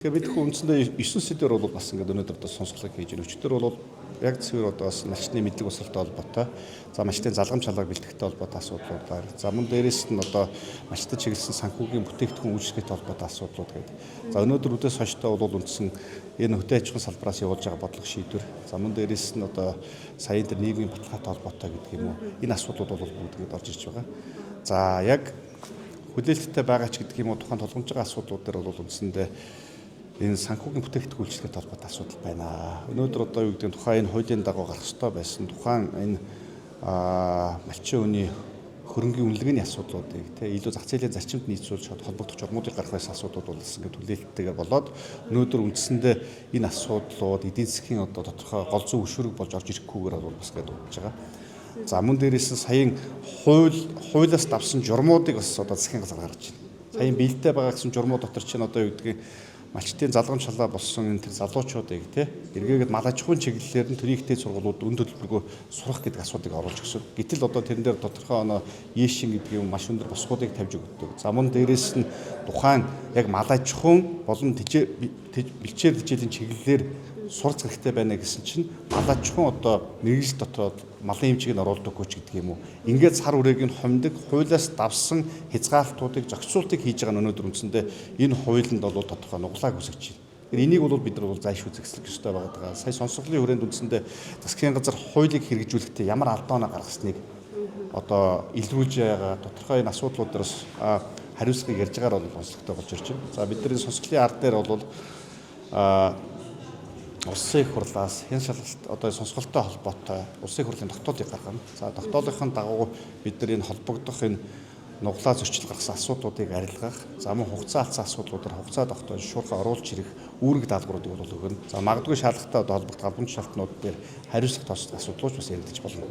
Тэгэхээр бид үндсэндээ 9 сэдвэр бол бас ингээд өнөөдөр одоо сонсголыг хийж байна. Өчигдөр бол яг цэвэр одоо бас малчны мэдлэг усалтай холбоотой, за малчтын залгамж шалгах бэлтгэхтэй холбоотой асуудлуудаар, за мөн дээрээс нь одоо малчтад чиглэсэн санхүүгийн бүтээгдэхүүн үйлчлэгтэй холбоотой асуудлууд гэдэг. За өнөөдөр үдээс хойштой бол үндсэн энэ хөдөө аж ахуйн салбараас явуулж байгаа бодлого шийдвэр, за мөн дээрээс нь одоо саяын дээр нийгмийн баталгаатай холбоотой гэдэг юм уу, энэ асуудлууд бол бүгд орж ирж байгаа. За яг хүлээлттэй байгаа ч гэдэг юм уу, тухайн толгомж байгаа асуудлууд дээр бол үндсэндээ энэ санхүүгийн бүтээгдэхүүн үйлчлэгтэй холбоотой асуудал байна. Өнөөдөр одоо юу гэдэг нь тухайн энэ хуулийн дагуу гарах ёстой байсан тухайн энэ малчин хүний хөрөнгийн үнэлгээний асуудлуудыг илүү зах зээлийн зарчимд нийцүүлж холбогдох журмуудыг гарах байсан асуудлууд бол ингээд хүлээлттэйгээр болоод өнөөдөр үндсэндээ энэ асуудлууд эдийн засгийн одоо тодорхой гол зөв өшүүрэг болж орж ирэхгүйгээр бол бас гэдэг бодож байгаа. За мөн дээрээс нь саяын хуулиас давсан журмуудыг бас одоо засгийн газар гаргаж байна. Саяын биелэлтэй байгаа гэсэн журмууд дотор чинь одоо юу гэдэг нь малчтын залгамж шалаа болсон энэ залуучуудыг эргээгээд мал аж ахуйн чиглэлээр нь төрийн ихтэй сургуулиуд өн төлбөргүй сурах гэдэг асуудыг оруулж өгсөн. Гэтэл одоо тэрэн дээр тодорхой ЕШ-ин гэдэг юм маш өндөр босгуудыг тавьж өгдөг. За мөн дээрээс нь тухайн яг мал аж ахуйн болон бэлчээр хичээлийн чиглэлээр сурц хэрэгтэй байна гэсэн чинь мал аж ахуйн одоо мэрэгжил дотоод малын эмчийг нь оруулдаггүй ч гэдэг юм уу. Ингээд сар үрээг нь хомдог хуулиас давсан хязгаарлалтуудыг зохицуултыг хийж байгаа нь өнөөдөр үндсэндээ энэ хуулинд бол тодорхой нуглааг үсгэж байна. Энийг бол бид нар зайлшгүй зэгслэх ёстой байгаа. Сая сонсголын хүрээнд үндсэндээ засгийн газар хуулийг хэрэгжүүлэхдээ ямар алдаа оноо гаргасныг одоо илрүүлж байгаа тодорхой энэ асуудлуудаас хариуцлагыг ярьж байгаагаар бол онцлогтой болж ирж байна. За бидний сонсголын ард дээр бол улсын их хурлаас хэн шалгалт одоо сонсголтой холбоотой улсын их хурлын тогтоолыг гаргана. За тогтоолынхын дагуу бид нар энэ холбогдох энэ нуглаа зөрчил гаргасан асуудлуудыг арилгах, за мөн хугацаа алдсан асуудлуудаар хугацаа тогтоож шуурхай оруулж ирэх үүрэг даалгавруудыг бол өгнө. За магадгүй шаардлагатай одоо холбогдох албан тушаалтнууд дээр хариуцлага тооцох асуудлууд бас яригдчих болно.